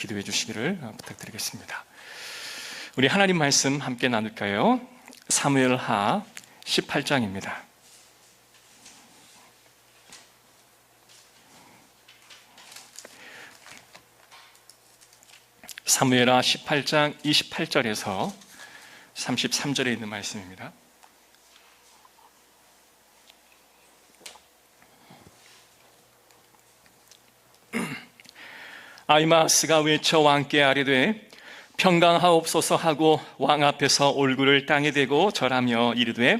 기도해 주시기를 부탁드리겠습니다. 우리 하나님 말씀 함께 나눌까요? 사무엘하 18장입니다. 사무엘하 18장 28절에서 33절에 있는 말씀입니다. 아히마스가 외쳐 왕께 아뢰되 평강하옵소서 하고 왕 앞에서 얼굴을 땅에 대고 절하며 이르되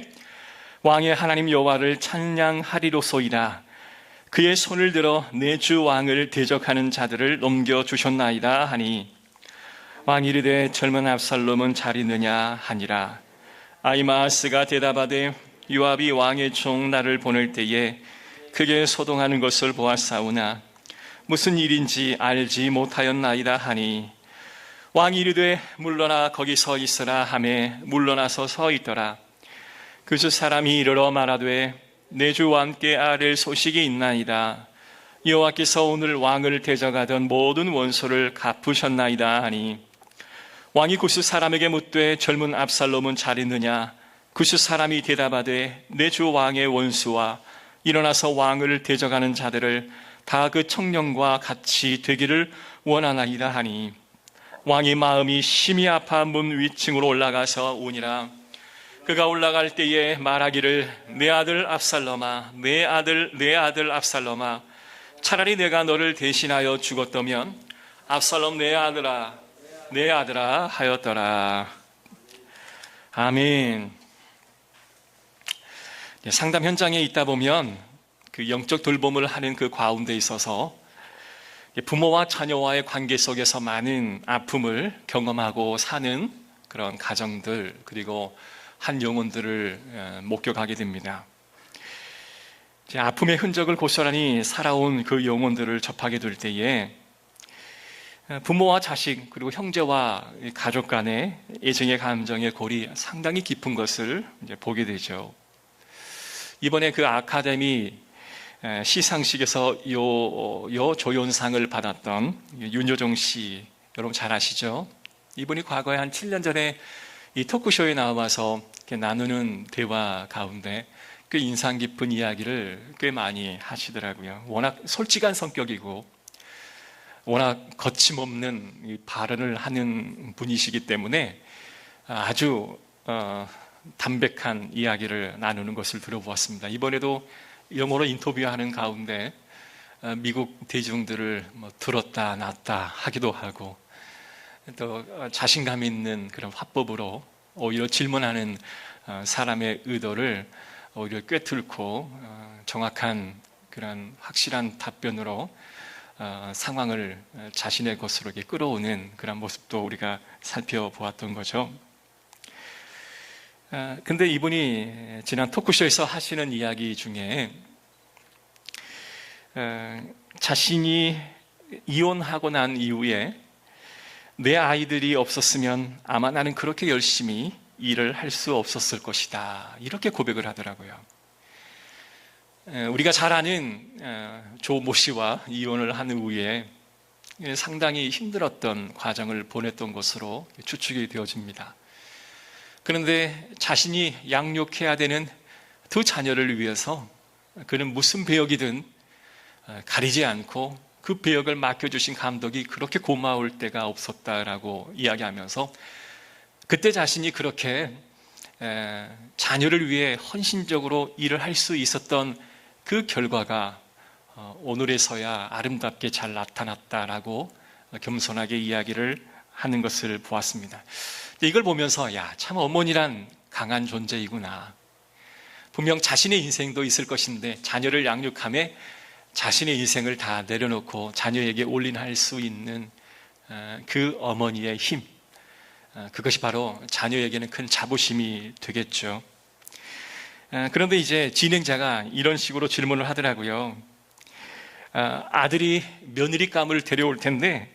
왕의 하나님 여호와를 찬양하리로소이다. 그의 손을 들어 내 주 왕을 대적하는 자들을 넘겨주셨나이다 하니 왕이 이르되 젊은 압살롬은 잘 있느냐 하니라. 아히마스가 대답하되 요압이 왕의 종 나를 보낼 때에 크게 소동하는 것을 보았사오나 무슨 일인지 알지 못하였나이다 하니 왕이 이르되 물러나 거기 서 있으라 하매 물러나서 서 있더라. 그 주 사람이 이르러 말하되 내 주와 함께 아랠 소식이 있나이다. 여호와께서 오늘 왕을 대적하던 모든 원수를 갚으셨나이다 하니 왕이 구스 사람에게 묻되 젊은 압살롬은 잘 있느냐? 구스 사람이 대답하되 내 주 왕의 원수와 일어나서 왕을 대적하는 자들을 다 그 청년과 같이 되기를 원하나이다 하니 왕의 마음이 심히 아파 문 위층으로 올라가서 오니라. 그가 올라갈 때에 말하기를 내 아들 압살롬아, 내 아들 압살롬아, 차라리 내가 너를 대신하여 죽었다면 압살롬 내 아들아 하였더라. 아멘. 상담 현장에 있다 보면 그 영적 돌봄을 하는 그 가운데 있어서 부모와 자녀와의 관계 속에서 많은 아픔을 경험하고 사는 그런 가정들, 그리고 한 영혼들을 목격하게 됩니다. 아픔의 흔적을 고스란히 살아온 그 영혼들을 접하게 될 때에 부모와 자식, 그리고 형제와 가족 간의 애정의 감정의 골이 상당히 깊은 것을 이제 보게 되죠. 이번에 그 아카데미 시상식에서 조연상을 받았던 윤여정 씨, 여러분 잘 아시죠? 이분이 과거에 한 7년 전에 이 토크쇼에 나와서 이렇게 나누는 대화 가운데 꽤 인상 깊은 이야기를 꽤 많이 하시더라고요. 워낙 솔직한 성격이고 워낙 거침없는 발언을 하는 분이시기 때문에 아주 담백한 이야기를 나누는 것을 들어보았습니다. 이번에도 영어로 인터뷰하는 가운데 미국 대중들을 들었다 놨다 하기도 하고 또 자신감 있는 그런 화법으로 오히려 질문하는 사람의 의도를 오히려 꿰뚫고 정확한 그런 확실한 답변으로 상황을 자신의 것으로 끌어오는 그런 모습도 우리가 살펴보았던 거죠. 근데 이분이 지난 토크쇼에서 하시는 이야기 중에 자신이 이혼하고 난 이후에 내 아이들이 없었으면 아마 나는 그렇게 열심히 일을 할 수 없었을 것이다, 이렇게 고백을 하더라고요. 우리가 잘 아는 조 모 씨와 이혼을 한 후에 상당히 힘들었던 과정을 보냈던 것으로 추측이 되어집니다. 그런데 자신이 양육해야 되는 두 자녀를 위해서 그는 무슨 배역이든 가리지 않고 그 배역을 맡겨주신 감독이 그렇게 고마울 때가 없었다라고 이야기하면서 그때 자신이 그렇게 자녀를 위해 헌신적으로 일을 할 수 있었던 그 결과가 오늘에서야 아름답게 잘 나타났다라고 겸손하게 이야기를 하는 것을 보았습니다. 이걸 보면서 참 어머니란 강한 존재이구나. 분명 자신의 인생도 있을 것인데 자녀를 양육함에 자신의 인생을 다 내려놓고 자녀에게 올인할 수 있는 그 어머니의 힘, 그것이 바로 자녀에게는 큰 자부심이 되겠죠. 그런데 이제 진행자가 이런 식으로 질문을 하더라고요. 아들이 며느리감을 데려올 텐데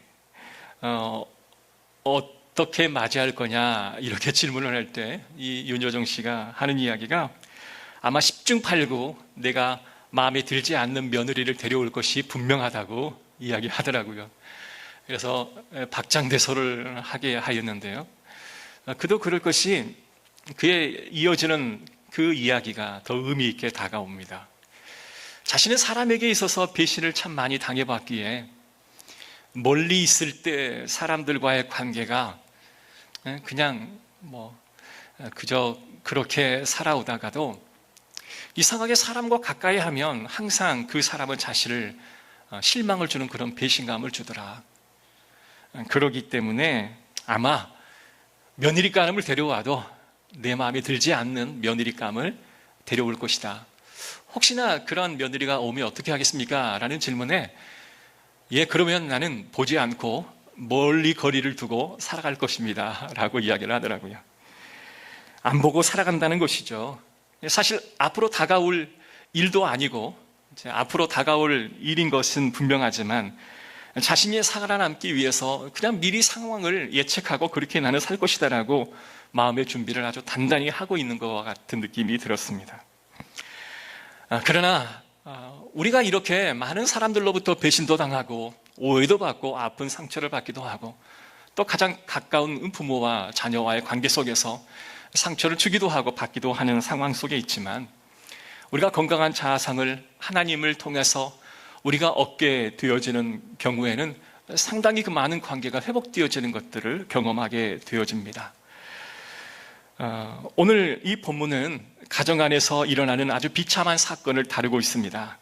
어떻게 맞이할 거냐, 이렇게 질문을 할 때 이 윤여정 씨가 하는 이야기가 아마 10중 8구 내가 마음에 들지 않는 며느리를 데려올 것이 분명하다고 이야기하더라고요. 그래서 박장대소를 하게 하였는데요. 그도 그럴 것이 그에 이어지는 그 이야기가 더 의미 있게 다가옵니다. 자신은 사람에게 있어서 배신을 참 많이 당해봤기에 멀리 있을 때 사람들과의 관계가 그냥 그저 그렇게 살아오다가도 이상하게 사람과 가까이 하면 항상 그 사람은 자신을 실망을 주는 그런 배신감을 주더라. 그러기 때문에 아마 며느리감을 데려와도 내 마음에 들지 않는 며느리감을 데려올 것이다. 혹시나 그런 며느리가 오면 어떻게 하겠습니까? 라는 질문에 그러면 나는 보지 않고 멀리 거리를 두고 살아갈 것입니다. 라고 이야기를 하더라고요. 안 보고 살아간다는 것이죠. 사실 앞으로 다가올 일도 아니고 앞으로 다가올 일인 것은 분명하지만 자신이 살아남기 위해서 그냥 미리 상황을 예측하고 그렇게 나는 살 것이다 라고 마음의 준비를 아주 단단히 하고 있는 것과 같은 느낌이 들었습니다. 그러나 우리가 이렇게 많은 사람들로부터 배신도 당하고 오해도 받고 아픈 상처를 받기도 하고 또 가장 가까운 부모와 자녀와의 관계 속에서 상처를 주기도 하고 받기도 하는 상황 속에 있지만 우리가 건강한 자아상을 하나님을 통해서 우리가 얻게 되어지는 경우에는 상당히 그 많은 관계가 회복되어지는 것들을 경험하게 되어집니다. 오늘 이 본문은 가정 안에서 일어나는 아주 비참한 사건을 다루고 있습니다.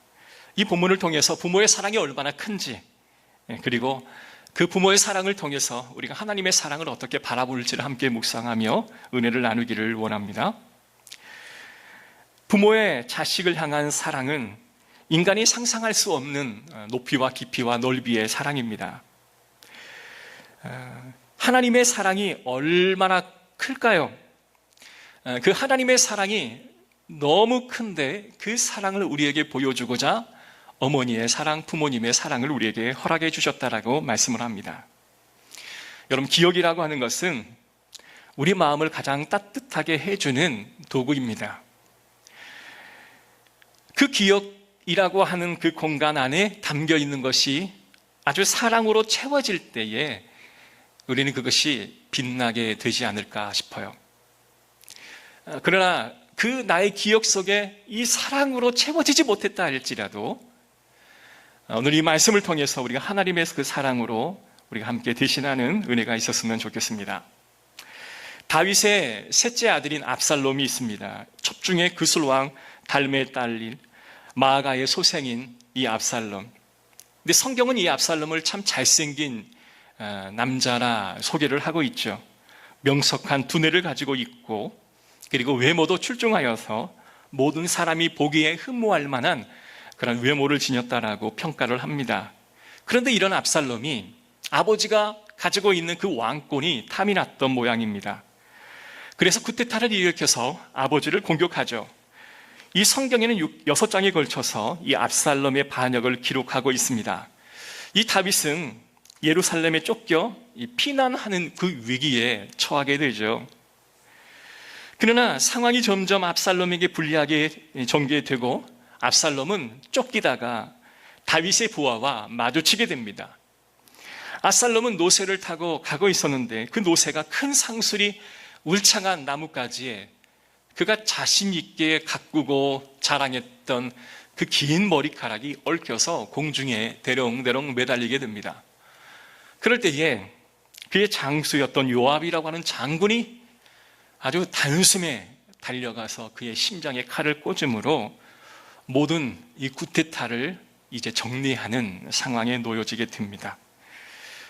이 본문을 통해서 부모의 사랑이 얼마나 큰지, 그리고 그 부모의 사랑을 통해서 우리가 하나님의 사랑을 어떻게 바라볼지를 함께 묵상하며 은혜를 나누기를 원합니다. 부모의 자식을 향한 사랑은 인간이 상상할 수 없는 높이와 깊이와 넓이의 사랑입니다. 하나님의 사랑이 얼마나 클까요? 그 하나님의 사랑이 너무 큰데 그 사랑을 우리에게 보여주고자 어머니의 사랑, 부모님의 사랑을 우리에게 허락해 주셨다라고 말씀을 합니다. 여러분, 기억이라고 하는 것은 우리 마음을 가장 따뜻하게 해주는 도구입니다. 그 기억이라고 하는 그 공간 안에 담겨 있는 것이 아주 사랑으로 채워질 때에 우리는 그것이 빛나게 되지 않을까 싶어요. 그러나 그 나의 기억 속에 이 사랑으로 채워지지 못했다 할지라도 오늘 이 말씀을 통해서 우리가 하나님의 그 사랑으로 우리가 함께 대신하는 은혜가 있었으면 좋겠습니다. 다윗의 셋째 아들인 압살롬이 있습니다. 첩중의 그술왕 달메의 딸인 마아가의 소생인 이 압살롬. 근데 성경은 이 압살롬을 참 잘생긴 남자라 소개를 하고 있죠. 명석한 두뇌를 가지고 있고 그리고 외모도 출중하여서 모든 사람이 보기에 흠모할 만한 그런 외모를 지녔다라고 평가를 합니다. 그런데 이런 압살롬이 아버지가 가지고 있는 그 왕권이 탐이 났던 모양입니다. 그래서 쿠데타를 일으켜서 아버지를 공격하죠. 이 성경에는 6장에 걸쳐서 이 압살롬의 반역을 기록하고 있습니다. 이 다윗은 예루살렘에 쫓겨 피난하는 그 위기에 처하게 되죠. 그러나 상황이 점점 압살롬에게 불리하게 전개되고 압살롬은 쫓기다가 다윗의 부하와 마주치게 됩니다. 압살롬은 노새를 타고 가고 있었는데 그 노새가 큰 상술이 울창한 나뭇가지에 그가 자신 있게 가꾸고 자랑했던 그 긴 머리카락이 얽혀서 공중에 대롱대롱 매달리게 됩니다. 그럴 때에 그의 장수였던 요압이라고 하는 장군이 아주 단숨에 달려가서 그의 심장에 칼을 꽂음으로 모든 이 쿠데타를 이제 정리하는 상황에 놓여지게 됩니다.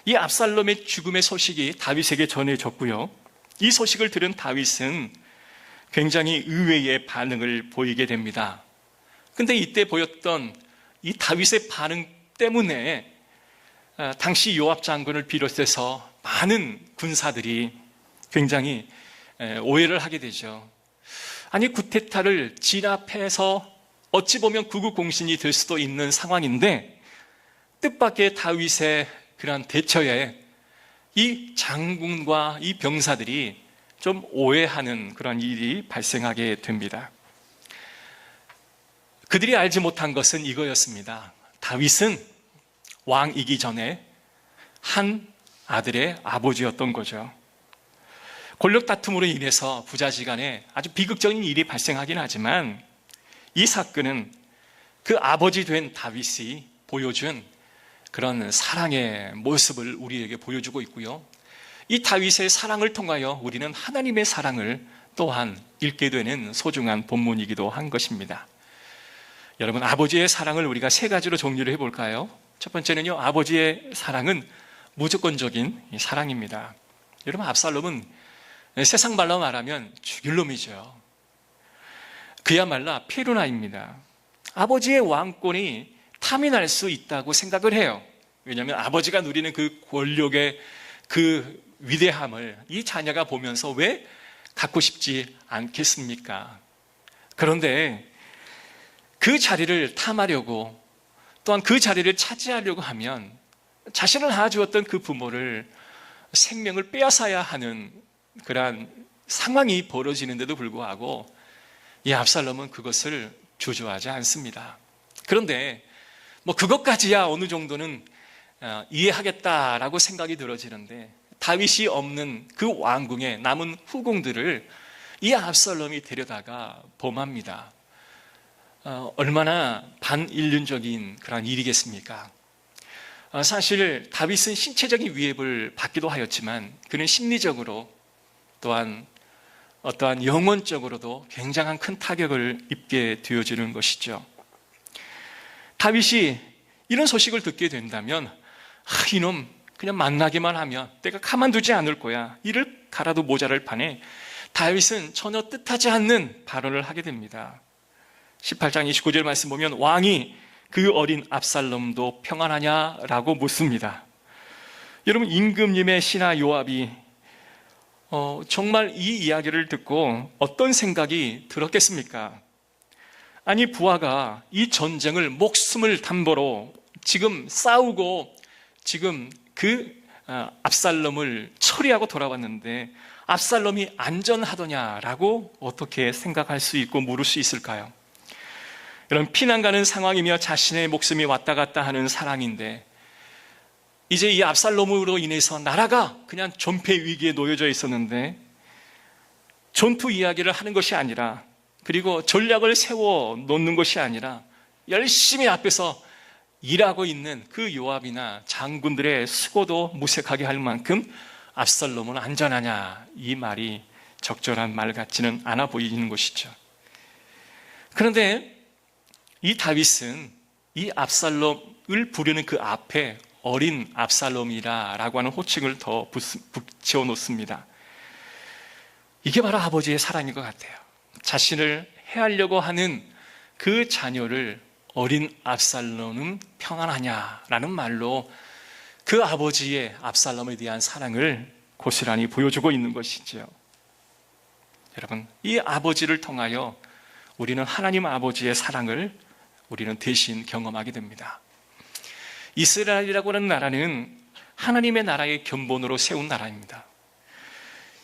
이 압살롬의 죽음의 소식이 다윗에게 전해졌고요. 이 소식을 들은 다윗은 굉장히 의외의 반응을 보이게 됩니다. 근데 이때 보였던 이 다윗의 반응 때문에 당시 요압 장군을 비롯해서 많은 군사들이 굉장히 오해를 하게 되죠. 아니, 쿠데타를 진압해서 어찌 보면 구국공신이 될 수도 있는 상황인데 뜻밖의 다윗의 그런 대처에 이 장군과 이 병사들이 좀 오해하는 그런 일이 발생하게 됩니다. 그들이 알지 못한 것은 이거였습니다. 다윗은 왕이기 전에 한 아들의 아버지였던 거죠. 권력 다툼으로 인해서 부자지간에 아주 비극적인 일이 발생하긴 하지만 이 사건은 그 아버지 된 다윗이 보여준 그런 사랑의 모습을 우리에게 보여주고 있고요. 이 다윗의 사랑을 통하여 우리는 하나님의 사랑을 또한 읽게 되는 소중한 본문이기도 한 것입니다. 여러분, 아버지의 사랑을 우리가 세 가지로 정리를 해볼까요? 첫 번째는요, 아버지의 사랑은 무조건적인 사랑입니다. 여러분, 압살롬은 세상 말로 말하면 죽일 놈이죠. 그야말로 페루나입니다. 아버지의 왕권이 탐이 날 수 있다고 생각을 해요. 왜냐하면 아버지가 누리는 그 권력의 그 위대함을 이 자녀가 보면서 왜 갖고 싶지 않겠습니까? 그런데 그 자리를 탐하려고, 또한 그 자리를 차지하려고 하면 자신을 낳아주었던 그 부모를 생명을 빼앗아야 하는 그러한 상황이 벌어지는데도 불구하고 이 압살롬은 그것을 주저하지 않습니다. 그런데 그것까지야 어느 정도는 이해하겠다라고 생각이 들어지는데, 다윗이 없는 그 왕궁에 남은 후궁들을 이 압살롬이 데려다가 범합니다. 얼마나 반인륜적인 그런 일이겠습니까? 사실 다윗은 신체적인 위협을 받기도 하였지만 그는 심리적으로 또한 어떠한 영혼적으로도 굉장한 큰 타격을 입게 되어지는 것이죠. 다윗이 이런 소식을 듣게 된다면 이놈 그냥 만나기만 하면 내가 가만두지 않을 거야, 이를 갈아도 모자랄 판에 다윗은 전혀 뜻하지 않는 발언을 하게 됩니다. 18장 29절 말씀 보면 왕이 그 어린 압살롬도 평안하냐라고 묻습니다. 여러분, 임금님의 신하 요압이 정말 이 이야기를 듣고 어떤 생각이 들었겠습니까? 아니, 부하가 이 전쟁을 목숨을 담보로 지금 싸우고 지금 그 압살롬을 처리하고 돌아왔는데 압살롬이 안전하더냐라고 어떻게 생각할 수 있고 물을 수 있을까요? 이런 피난 가는 상황이며 자신의 목숨이 왔다 갔다 하는 상황인데 이제 이 압살롬으로 인해서 나라가 그냥 전폐 위기에 놓여져 있었는데 전투 이야기를 하는 것이 아니라, 그리고 전략을 세워 놓는 것이 아니라 열심히 앞에서 일하고 있는 그 요압이나 장군들의 수고도 무색하게 할 만큼 압살롬은 안전하냐, 이 말이 적절한 말 같지는 않아 보이는 것이죠. 그런데 이 다윗은 이 압살롬을 부르는 그 앞에 어린 압살롬이라고 하는 호칭을 더 붙여 놓습니다. 이게 바로 아버지의 사랑인 것 같아요. 자신을 해하려고 하는 그 자녀를 어린 압살롬은 평안하냐라는 말로 그 아버지의 압살롬에 대한 사랑을 고스란히 보여주고 있는 것이죠. 여러분, 이 아버지를 통하여 우리는 하나님 아버지의 사랑을 우리는 대신 경험하게 됩니다. 이스라엘이라고 하는 나라는 하나님의 나라의 견본으로 세운 나라입니다.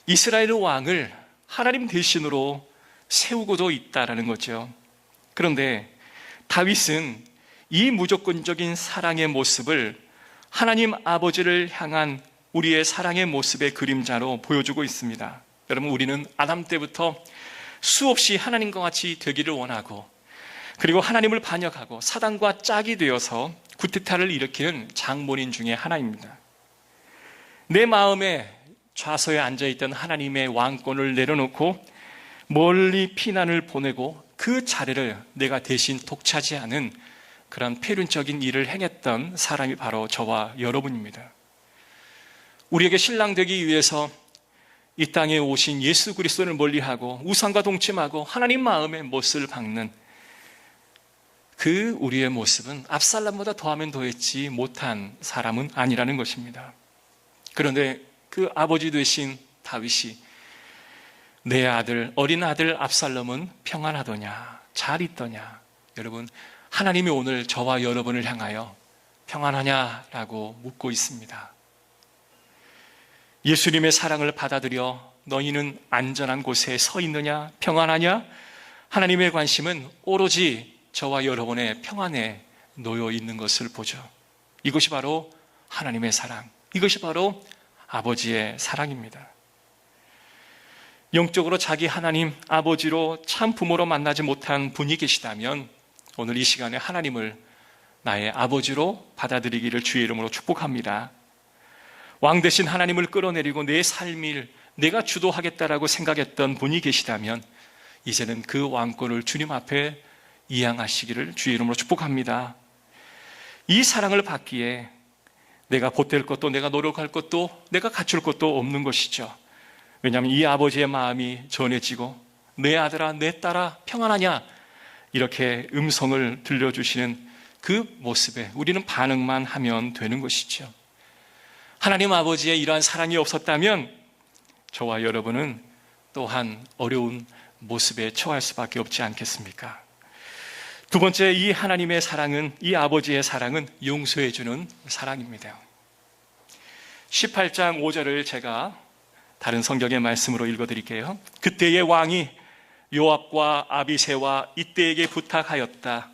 이스라엘 왕을 하나님 대신으로 세우고도 있다라는 거죠. 그런데 다윗은 이 무조건적인 사랑의 모습을 하나님 아버지를 향한 우리의 사랑의 모습의 그림자로 보여주고 있습니다. 여러분, 우리는 아담 때부터 수없이 하나님과 같이 되기를 원하고, 그리고 하나님을 반역하고 사단과 짝이 되어서 구태타를 일으키는 장본인 중에 하나입니다. 내 마음에 좌서에 앉아있던 하나님의 왕권을 내려놓고 멀리 피난을 보내고 그 자리를 내가 대신 독차지하는 그런 폐륜적인 일을 행했던 사람이 바로 저와 여러분입니다. 우리에게 신랑 되기 위해서 이 땅에 오신 예수 그리스도를 멀리하고 우상과 동침하고 하나님 마음의 못을 박는 그 우리의 모습은 압살롬보다 더하면 더했지 못한 사람은 아니라는 것입니다. 그런데 그 아버지 되신 다윗이 내 아들, 어린 아들 압살롬은 평안하더냐, 잘 있더냐. 여러분, 하나님이 오늘 저와 여러분을 향하여 평안하냐라고 묻고 있습니다. 예수님의 사랑을 받아들여 너희는 안전한 곳에 서 있느냐, 평안하냐? 하나님의 관심은 오로지 저와 여러분의 평안에 놓여 있는 것을 보죠. 이것이 바로 하나님의 사랑, 이것이 바로 아버지의 사랑입니다. 영적으로 자기 하나님 아버지로 참 부모로 만나지 못한 분이 계시다면 오늘 이 시간에 하나님을 나의 아버지로 받아들이기를 주의 이름으로 축복합니다. 왕 대신 하나님을 끌어내리고 내 삶을 내가 주도하겠다라고 생각했던 분이 계시다면 이제는 그 왕권을 주님 앞에 이양하시기를 주의 이름으로 축복합니다. 이 사랑을 받기에 내가 보탤 것도 내가 노력할 것도 내가 갖출 것도 없는 것이죠. 왜냐하면 이 아버지의 마음이 전해지고 내 아들아 내 딸아 평안하냐 이렇게 음성을 들려주시는 그 모습에 우리는 반응만 하면 되는 것이죠. 하나님 아버지의 이러한 사랑이 없었다면 저와 여러분은 또한 어려운 모습에 처할 수밖에 없지 않겠습니까? 두 번째, 이 하나님의 사랑은, 이 아버지의 사랑은 용서해주는 사랑입니다. 18장 5절을 제가 다른 성경의 말씀으로 읽어드릴게요. 그때의 왕이 요압과 아비새와 이때에게 부탁하였다.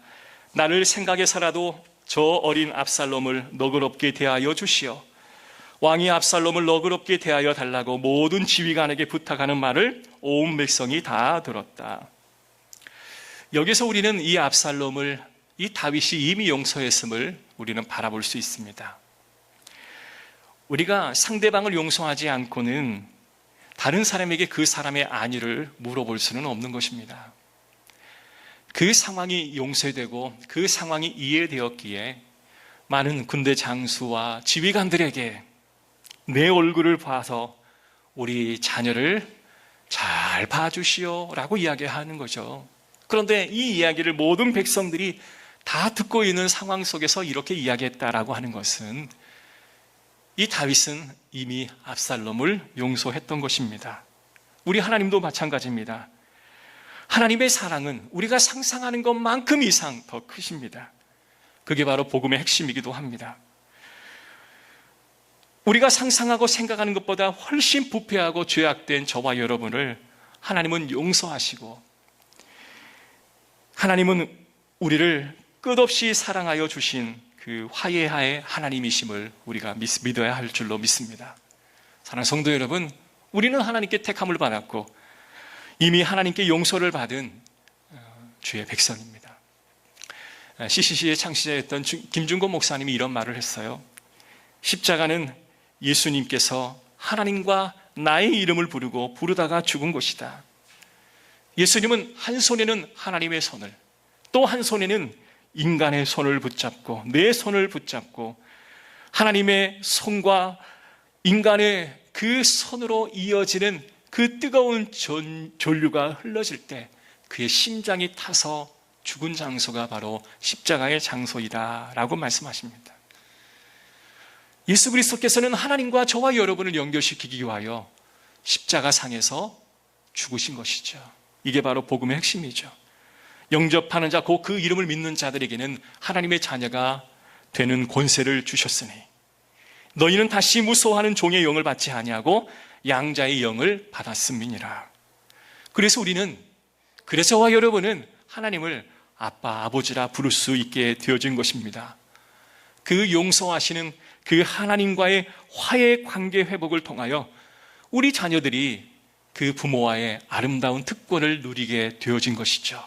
나를 생각해서라도 저 어린 압살롬을 너그럽게 대하여 주시오. 왕이 압살롬을 너그럽게 대하여 달라고 모든 지휘관에게 부탁하는 말을 온 백성이 다 들었다. 여기서 우리는 이 압살롬을, 이 다윗이 이미 용서했음을 우리는 바라볼 수 있습니다. 우리가 상대방을 용서하지 않고는 다른 사람에게 그 사람의 안위를 물어볼 수는 없는 것입니다. 그 상황이 용서되고 그 상황이 이해되었기에 많은 군대 장수와 지휘관들에게 내 얼굴을 봐서 우리 자녀를 잘 봐주시오 라고 이야기하는 거죠. 그런데 이 이야기를 모든 백성들이 다 듣고 있는 상황 속에서 이렇게 이야기했다라고 하는 것은 이 다윗은 이미 압살롬을 용서했던 것입니다. 우리 하나님도 마찬가지입니다. 하나님의 사랑은 우리가 상상하는 것만큼 이상 더 크십니다. 그게 바로 복음의 핵심이기도 합니다. 우리가 상상하고 생각하는 것보다 훨씬 부패하고 죄악된 저와 여러분을 하나님은 용서하시고 하나님은 우리를 끝없이 사랑하여 주신 그 화해의 하나님이심을 우리가 믿어야 할 줄로 믿습니다. 사랑하는 성도 여러분, 우리는 하나님께 택함을 받았고 이미 하나님께 용서를 받은 주의 백성입니다. CCC의 창시자였던 김준곤 목사님이 이런 말을 했어요. 십자가는 예수님께서 하나님과 나의 이름을 부르고 부르다가 죽은 것이다. 예수님은 한 손에는 하나님의 손을, 또 한 손에는 인간의 손을 붙잡고 내 손을 붙잡고 하나님의 손과 인간의 그 손으로 이어지는 그 뜨거운 전류가 흘러질 때 그의 심장이 타서 죽은 장소가 바로 십자가의 장소이다 라고 말씀하십니다. 예수 그리스도께서는 하나님과 저와 여러분을 연결시키기 위하여 십자가상에서 죽으신 것이죠. 이게 바로 복음의 핵심이죠. 영접하는 자, 곧 그 이름을 믿는 자들에게는 하나님의 자녀가 되는 권세를 주셨으니 너희는 다시 무서워하는 종의 영을 받지 아니하고 양자의 영을 받았음이니라. 그래서 저와 여러분은 하나님을 아빠, 아버지라 부를 수 있게 되어진 것입니다. 그 용서하시는 그 하나님과의 화해 관계 회복을 통하여 우리 자녀들이 그 부모와의 아름다운 특권을 누리게 되어진 것이죠.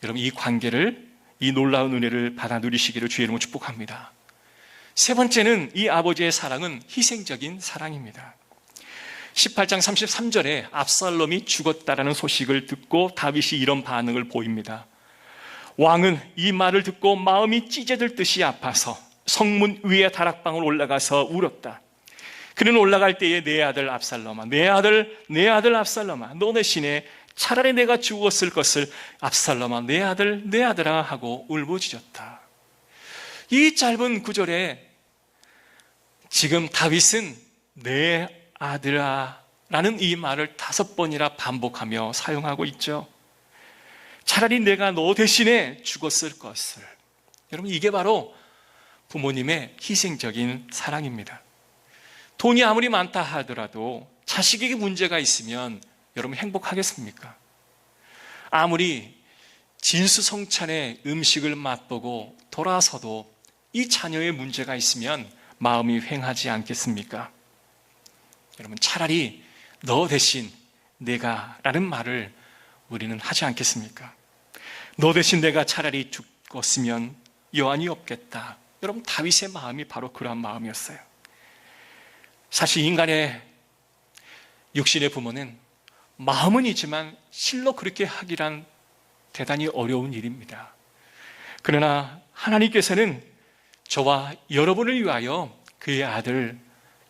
여러분, 이 관계를, 이 놀라운 은혜를 받아 누리시기를 주의 이름으로 축복합니다. 세 번째는 이 아버지의 사랑은 희생적인 사랑입니다. 18장 33절에 압살롬이 죽었다라는 소식을 듣고 다윗이 이런 반응을 보입니다. 왕은 이 말을 듣고 마음이 찢어질 아파서 성문 위에 다락방을 올라가서 울었다. 그는 올라갈 때에 내 아들 압살롬아, 내 아들 압살롬아, 너 대신에 차라리 내가 죽었을 것을 압살롬아, 내 아들아 하고 울부짖었다. 이 짧은 구절에 지금 다윗은 내 아들아 라는 이 말을 5번이나 반복하며 사용하고 있죠. 차라리 내가 너 대신에 죽었을 것을. 여러분, 이게 바로 부모님의 희생적인 사랑입니다. 돈이 아무리 많다 하더라도 자식에게 문제가 있으면 여러분 행복하겠습니까? 아무리 진수성찬의 음식을 맛보고 돌아서도 이 자녀의 문제가 있으면 마음이 횡하지 않겠습니까? 여러분, 차라리 너 대신 내가 라는 말을 우리는 하지 않겠습니까? 너 대신 내가 차라리 죽었으면 여한이 없겠다. 여러분, 다윗의 마음이 바로 그러한 마음이었어요. 사실 인간의 육신의 부모는 마음은 있지만 실로 그렇게 하기란 대단히 어려운 일입니다. 그러나 하나님께서는 저와 여러분을 위하여 그의 아들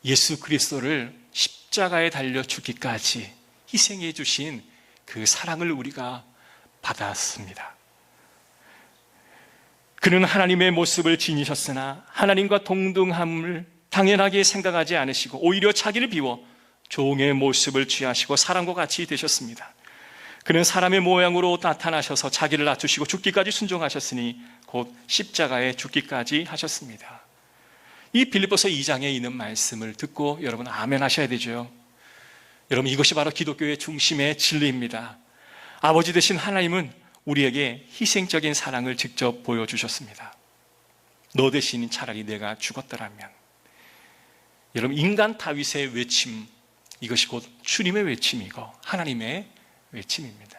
예수 그리스도를 십자가에 달려 죽기까지 희생해 주신 그 사랑을 우리가 받았습니다. 그는 하나님의 모습을 지니셨으나 하나님과 동등함을 당연하게 생각하지 않으시고 오히려 자기를 비워 종의 모습을 취하시고 사람과 같이 되셨습니다. 그는 사람의 모양으로 나타나셔서 자기를 낮추시고 죽기까지 순종하셨으니 곧 십자가에 죽기까지 하셨습니다. 이 빌립보서 2장에 있는 말씀을 듣고 여러분 아멘 하셔야 되죠. 여러분, 이것이 바로 기독교의 중심의 진리입니다. 아버지 되신 하나님은 우리에게 희생적인 사랑을 직접 보여주셨습니다. 너 대신 차라리 내가 죽었더라면. 여러분, 인간 다윗의 외침, 이것이 곧 주님의 외침이고 하나님의 외침입니다.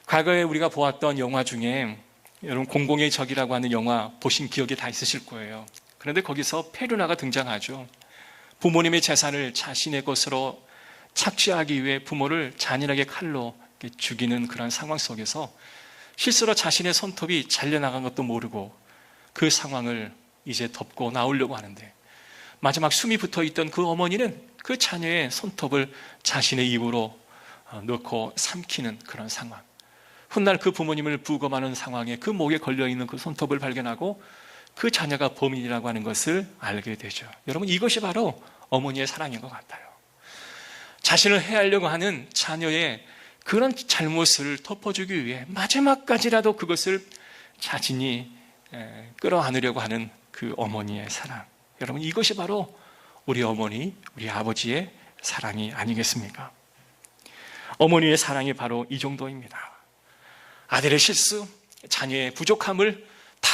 과거에 우리가 보았던 영화 중에 여러분 공공의 적이라고 하는 영화 보신 기억이 다 있으실 거예요. 그런데 거기서 페르나가 등장하죠. 부모님의 재산을 자신의 것으로 착취하기 위해 부모를 잔인하게 칼로 죽이는 그런 상황 속에서 실수로 자신의 손톱이 잘려나간 것도 모르고 그 상황을 이제 덮고 나오려고 하는데 마지막 숨이 붙어있던 그 어머니는 그 자녀의 손톱을 자신의 입으로 넣고 삼키는 그런 상황. 훗날 그 부모님을 부검하는 상황에 그 목에 걸려있는 그 손톱을 발견하고 그 자녀가 범인이라고 하는 것을 알게 되죠. 여러분, 이것이 바로 어머니의 사랑인 것 같아요. 자신을 해하려고 하는 자녀의 그런 잘못을 덮어주기 위해 마지막까지라도 그것을 자신이 끌어안으려고 하는 그 어머니의 사랑. 여러분, 이것이 바로 우리 어머니, 우리 아버지의 사랑이 아니겠습니까? 어머니의 사랑이 바로 이 정도입니다. 아들의 실수, 자녀의 부족함을 다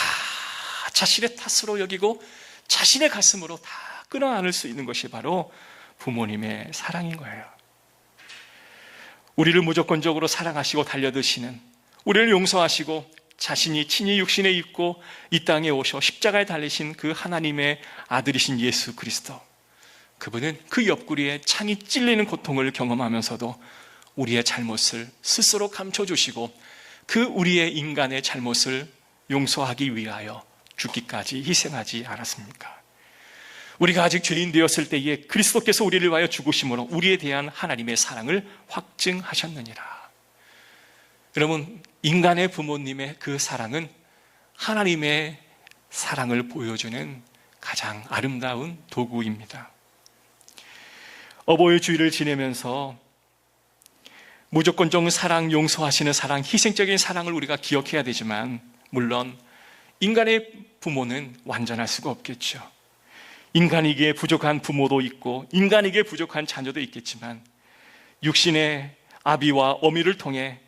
자신의 탓으로 여기고 자신의 가슴으로 다 끌어안을 수 있는 것이 바로 부모님의 사랑인 거예요. 우리를 무조건적으로 사랑하시고 달려드시는, 우리를 용서하시고 자신이 친히 육신에 입고 이 땅에 오셔 십자가에 달리신 그 하나님의 아들이신 예수 그리스도, 그분은 그 옆구리에 창이 찔리는 고통을 경험하면서도 우리의 잘못을 스스로 감춰주시고 그 우리의 인간의 잘못을 용서하기 위하여 죽기까지 희생하지 않았습니까? 우리가 아직 죄인 되었을 때에 그리스도께서 우리를 위하여 죽으심으로 우리에 대한 하나님의 사랑을 확증하셨느니라. 여러분, 인간의 부모님의 그 사랑은 하나님의 사랑을 보여주는 가장 아름다운 도구입니다. 어버이 주일을 지내면서 무조건적 사랑, 용서하시는 사랑, 희생적인 사랑을 우리가 기억해야 되지만 물론 인간의 부모는 완전할 수가 없겠죠. 인간에게 부족한 부모도 있고 인간에게 부족한 자녀도 있겠지만 육신의 아비와 어미를 통해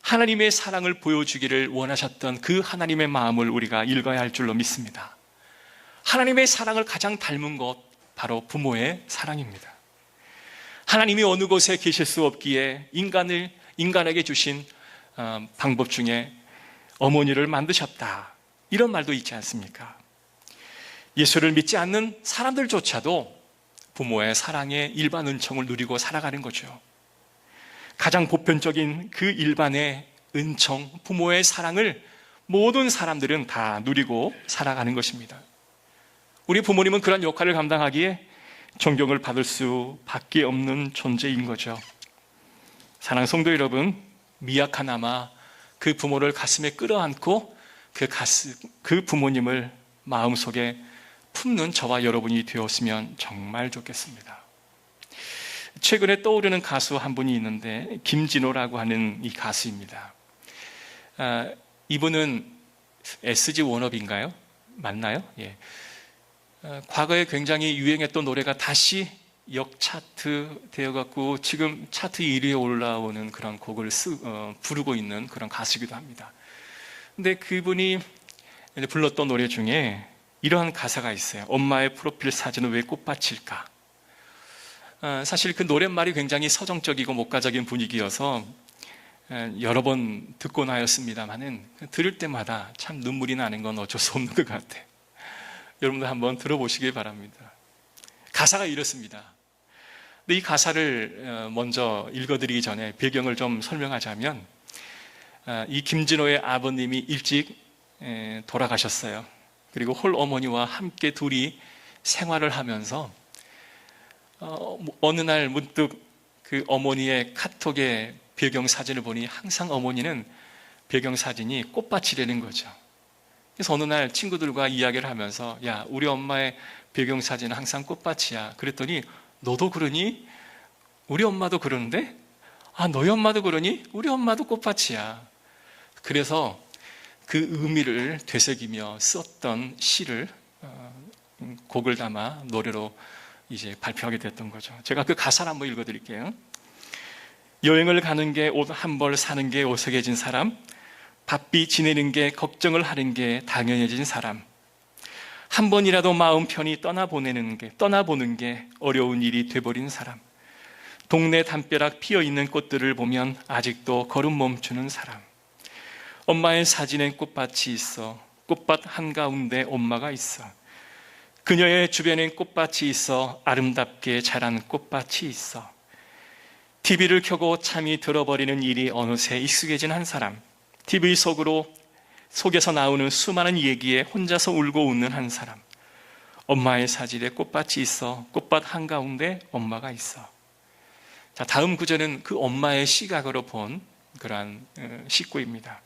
하나님의 사랑을 보여주기를 원하셨던 그 하나님의 마음을 우리가 읽어야 할 줄로 믿습니다. 하나님의 사랑을 가장 닮은 것 바로 부모의 사랑입니다. 하나님이 어느 곳에 계실 수 없기에 인간에게 주신 방법 중에 어머니를 만드셨다, 이런 말도 있지 않습니까? 예수를 믿지 않는 사람들조차도 부모의 사랑의 일반 은총을 누리고 살아가는 거죠. 가장 보편적인 그 일반의 은총, 부모의 사랑을 모든 사람들은 다 누리고 살아가는 것입니다. 우리 부모님은 그런 역할을 감당하기에 존경을 받을 수밖에 없는 존재인 거죠. 사랑하는 성도 여러분, 미약하나마 그 부모를 가슴에 끌어안고 그 부모님을 마음속에 품는 저와 여러분이 되었으면 정말 좋겠습니다. 최근에 떠오르는 가수 한 분이 있는데 김진호라고 하는 이 가수입니다. 이분은 SG 워너비인가요? 맞나요? 예. 과거에 굉장히 유행했던 노래가 다시 역차트 되어갖고 지금 차트 1위에 올라오는 그런 곡을 부르고 있는 그런 가수이기도 합니다. 근데 그분이 불렀던 노래 중에 이러한 가사가 있어요. 엄마의 프로필 사진은 왜 꽃밭일까? 사실 그 노랫말이 굉장히 서정적이고 목가적인 분위기여서 여러 번 듣고 나였습니다만은 들을 때마다 참 눈물이 나는 건 어쩔 수 없는 것 같아요. 여러분들 한번 들어보시길 바랍니다. 가사가 이렇습니다. 근데 이 가사를 먼저 읽어드리기 전에 배경을 좀 설명하자면, 이 김진호의 아버님이 일찍 돌아가셨어요. 그리고 홀 어머니와 함께 둘이 생활을 하면서 어느 날 문득 그 어머니의 카톡에 배경 사진을 보니 항상 어머니는 배경 사진이 꽃밭이라는 거죠. 그래서 어느 날 친구들과 이야기를 하면서, 야, 우리 엄마의 배경 사진은 항상 꽃밭이야. 그랬더니 너도 그러니? 우리 엄마도 그러는데? 아, 너희 엄마도 그러니? 우리 엄마도 꽃밭이야. 그래서 그 의미를 되새기며 썼던 시를 곡을 담아 노래로 이제 발표하게 됐던 거죠. 제가 그 가사를 한번 읽어드릴게요. 여행을 가는 게 옷 한 벌 사는 게 어색해진 사람, 바삐 지내는 게 걱정을 하는 게 당연해진 사람, 한 번이라도 마음 편히 떠나보는 게 어려운 일이 돼버린 사람, 동네 담벼락 피어있는 꽃들을 보면 아직도 걸음 멈추는 사람, 엄마의 사진엔 꽃밭이 있어, 꽃밭 한가운데 엄마가 있어, 그녀의 주변엔 꽃밭이 있어, 아름답게 자란 꽃밭이 있어, TV를 켜고 잠이 들어버리는 일이 어느새 익숙해진 한 사람, TV 속에서 나오는 수많은 얘기에 혼자서 울고 웃는 한 사람, 엄마의 사진에 꽃밭이 있어, 꽃밭 한가운데 엄마가 있어. 자, 다음 구절은 그 엄마의 시각으로 본 그러한 식구입니다.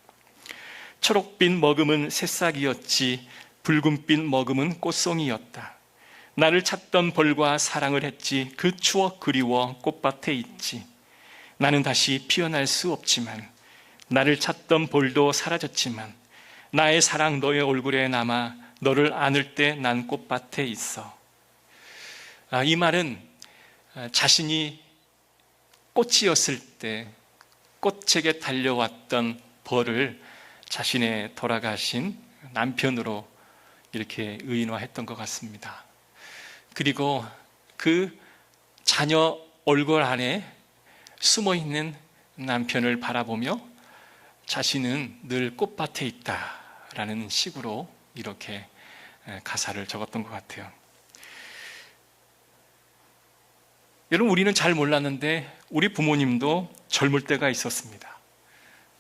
초록빛 머금은 새싹이었지, 붉은빛 머금은 꽃송이였다. 나를 찾던 벌과 사랑을 했지, 그 추억 그리워 꽃밭에 있지. 나는 다시 피어날 수 없지만, 나를 찾던 벌도 사라졌지만, 나의 사랑 너의 얼굴에 남아 너를 안을 때 난 꽃밭에 있어. 이 말은 자신이 꽃이었을 때 꽃에게 달려왔던 벌을 자신의 돌아가신 남편으로 이렇게 의인화했던 것 같습니다. 그리고 그 자녀 얼굴 안에 숨어있는 남편을 바라보며 자신은 늘 꽃밭에 있다라는 식으로 이렇게 가사를 적었던 것 같아요. 여러분, 우리는 잘 몰랐는데 우리 부모님도 젊을 때가 있었습니다.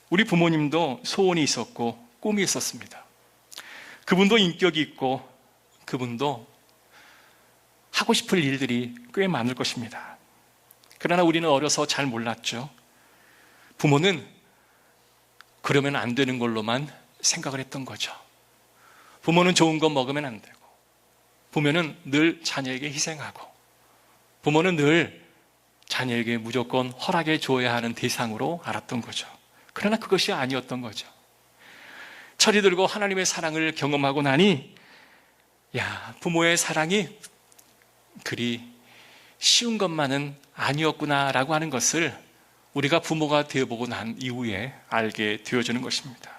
우리 부모님도 소원이 있었고 꿈이 있었습니다. 그분도 인격이 있고 그분도 하고 싶을 일들이 꽤 많을 것입니다. 그러나 우리는 어려서 잘 몰랐죠. 부모는 그러면 안 되는 걸로만 생각을 했던 거죠. 부모는 좋은 거 먹으면 안 되고, 부모는 늘 자녀에게 희생하고, 부모는 늘 자녀에게 무조건 허락해 줘야 하는 대상으로 알았던 거죠. 그러나 그것이 아니었던 거죠. 철이 들고 하나님의 사랑을 경험하고 나니, 야, 부모의 사랑이 그리 쉬운 것만은 아니었구나라고 하는 것을 우리가 부모가 되어보고 난 이후에 알게 되어지는 것입니다.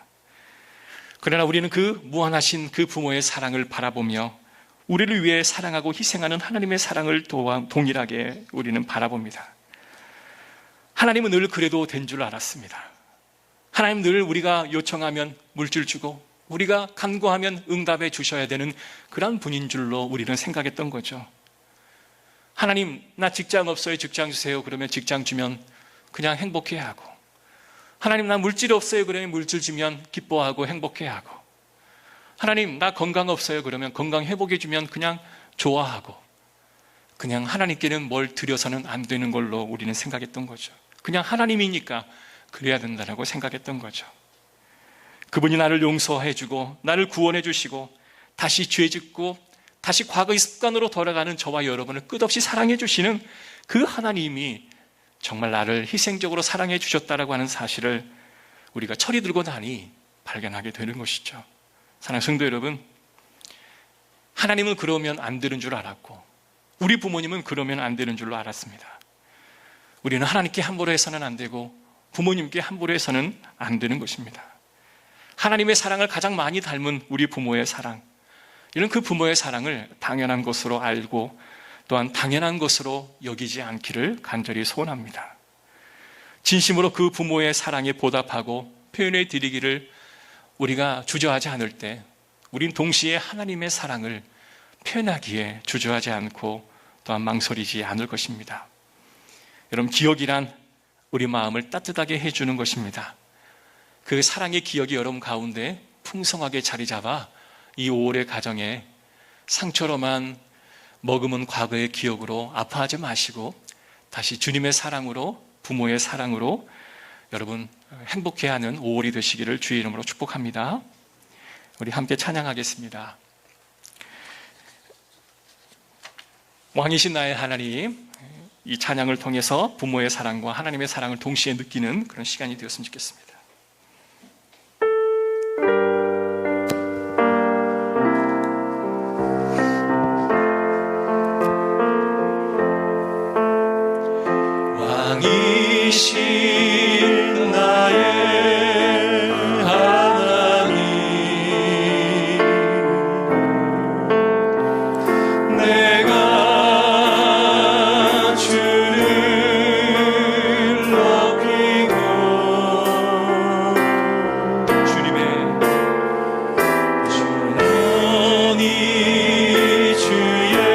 그러나 우리는 그 무한하신 그 부모의 사랑을 바라보며 우리를 위해 사랑하고 희생하는 하나님의 사랑을 동일하게 우리는 바라봅니다. 하나님은 늘 그래도 된 줄 알았습니다. 하나님 늘 우리가 요청하면 물질 주고 우리가 간구하면 응답해 주셔야 되는 그런 분인 줄로 우리는 생각했던 거죠. 하나님, 나 직장 없어요, 직장 주세요. 그러면 직장 주면 그냥 행복해하고, 하나님, 나 물질 없어요. 그러면 물질 주면 기뻐하고 행복해하고, 하나님, 나 건강 없어요. 그러면 건강 회복해 주면 그냥 좋아하고, 그냥 하나님께는 뭘 드려서는 안 되는 걸로 우리는 생각했던 거죠. 그냥 하나님이니까 그래야 된다고 생각했던 거죠. 그분이 나를 용서해 주고 나를 구원해 주시고 다시 죄 짓고 다시 과거의 습관으로 돌아가는 저와 여러분을 끝없이 사랑해 주시는 그 하나님이 정말 나를 희생적으로 사랑해 주셨다라고 하는 사실을 우리가 철이 들고 나니 발견하게 되는 것이죠. 사랑하는 성도 여러분, 하나님은 그러면 안 되는 줄 알았고 우리 부모님은 그러면 안 되는 줄로 알았습니다. 우리는 하나님께 함부로 해서는 안 되고 부모님께 함부로 해서는 안 되는 것입니다. 하나님의 사랑을 가장 많이 닮은 우리 부모의 사랑, 이런 그 부모의 사랑을 당연한 것으로 알고 또한 당연한 것으로 여기지 않기를 간절히 소원합니다. 진심으로 그 부모의 사랑에 보답하고 표현해 드리기를 우리가 주저하지 않을 때 우린 동시에 하나님의 사랑을 표현하기에 주저하지 않고 또한 망설이지 않을 것입니다. 여러분, 기억이란 우리 마음을 따뜻하게 해주는 것입니다. 그 사랑의 기억이 여러분 가운데 풍성하게 자리 잡아 이 5월의 가정에 상처로만 머금은 과거의 기억으로 아파하지 마시고 다시 주님의 사랑으로, 부모의 사랑으로 여러분 행복해하는 5월이 되시기를 주의 이름으로 축복합니다. 우리 함께 찬양하겠습니다. 왕이신 나의 하나님, 이 찬양을 통해서 부모의 사랑과 하나님의 사랑을 동시에 느끼는 그런 시간이 되었으면 좋겠습니다. 왕이신 나의 하나님, 내가 주를 높이고 주님의 주노니 주의 이름을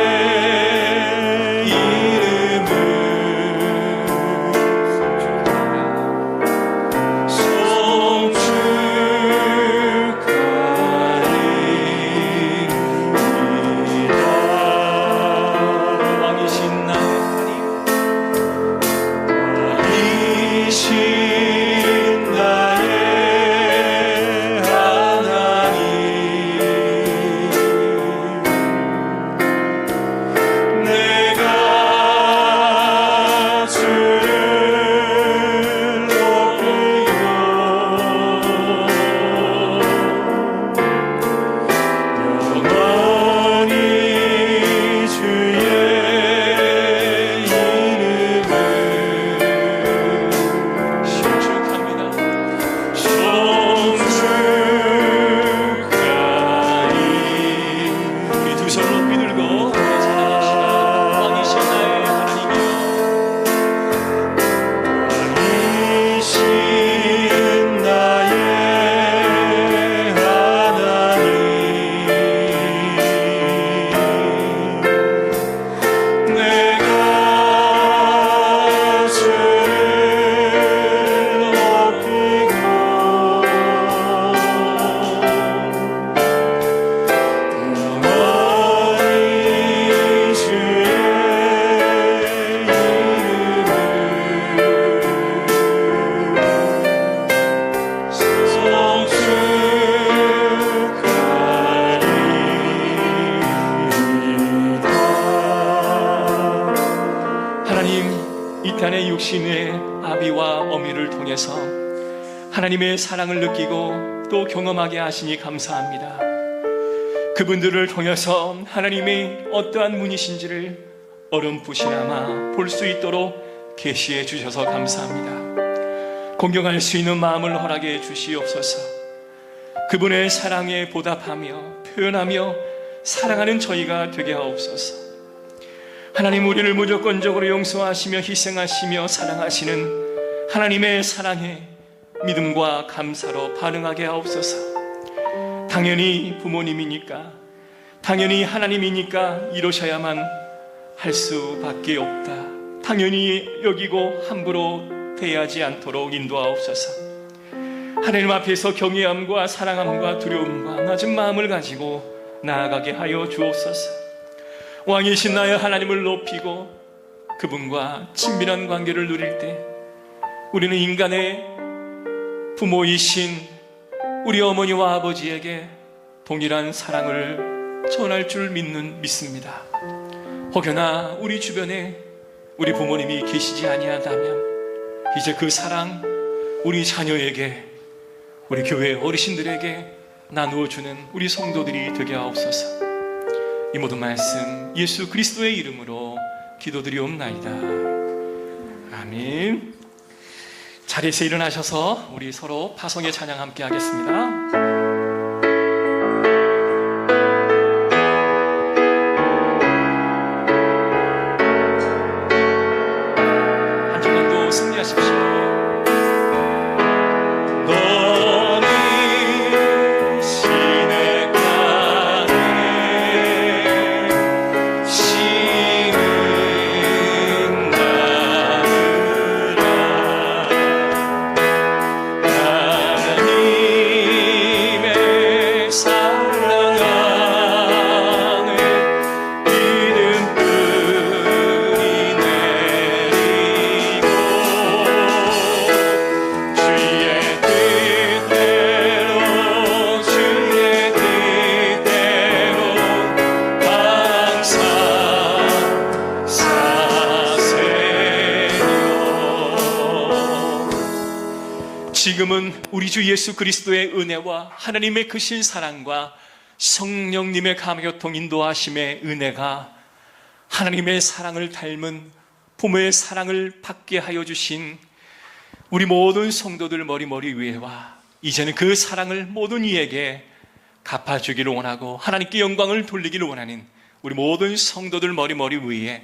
인간의 육신의 아비와 어미를 통해서 하나님의 사랑을 느끼고 또 경험하게 하시니 감사합니다. 그분들을 통해서 하나님이 어떠한 분이신지를 어렴풋이나마 볼 수 있도록 계시해 주셔서 감사합니다. 공경할 수 있는 마음을 허락해 주시옵소서. 그분의 사랑에 보답하며 표현하며 사랑하는 저희가 되게 하옵소서. 하나님, 우리를 무조건적으로 용서하시며 희생하시며 사랑하시는 하나님의 사랑에 믿음과 감사로 반응하게 하옵소서. 당연히 부모님이니까, 당연히 하나님이니까 이러셔야만 할 수밖에 없다, 당연히 여기고 함부로 대하지 않도록 인도하옵소서. 하나님 앞에서 경외함과 사랑함과 두려움과 낮은 마음을 가지고 나아가게 하여 주옵소서. 왕이신 나의 하나님을 높이고 그분과 친밀한 관계를 누릴 때 우리는 인간의 부모이신 우리 어머니와 아버지에게 동일한 사랑을 전할 줄 믿습니다. 혹여나 우리 주변에 우리 부모님이 계시지 아니하다면 이제 그 사랑 우리 자녀에게, 우리 교회 어르신들에게 나누어주는 우리 성도들이 되게 하옵소서. 이 모든 말씀 예수 그리스도의 이름으로 기도드리옵나이다. 아멘. 자리에서 일어나셔서 우리 서로 파송의 찬양 함께 하겠습니다. 지금은 우리 주 예수 그리스도의 은혜와 하나님의 크신 사랑과 성령님의 감교통 인도하심의 은혜가 하나님의 사랑을 닮은 부모의 사랑을 받게 하여 주신 우리 모든 성도들 머리 위에와 이제는 그 사랑을 모든 이에게 갚아주기를 원하고 하나님께 영광을 돌리기를 원하는 우리 모든 성도들 머리 위에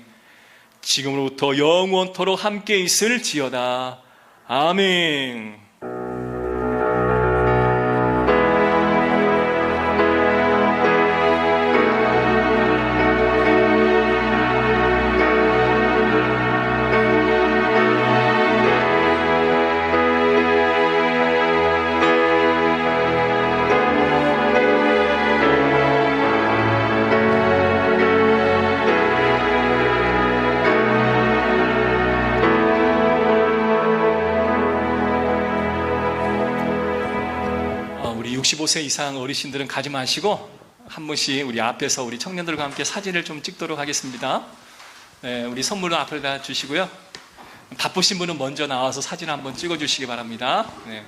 지금으로부터 영원토록 함께 있을지어다. 아멘. 우리 65세 이상 어르신들은 가지 마시고 한 분씩 우리 앞에서 우리 청년들과 함께 사진을 좀 찍도록 하겠습니다. 네, 우리 선물은 앞에다 주시고요. 바쁘신 분은 먼저 나와서 사진 한번 찍어 주시기 바랍니다. 네.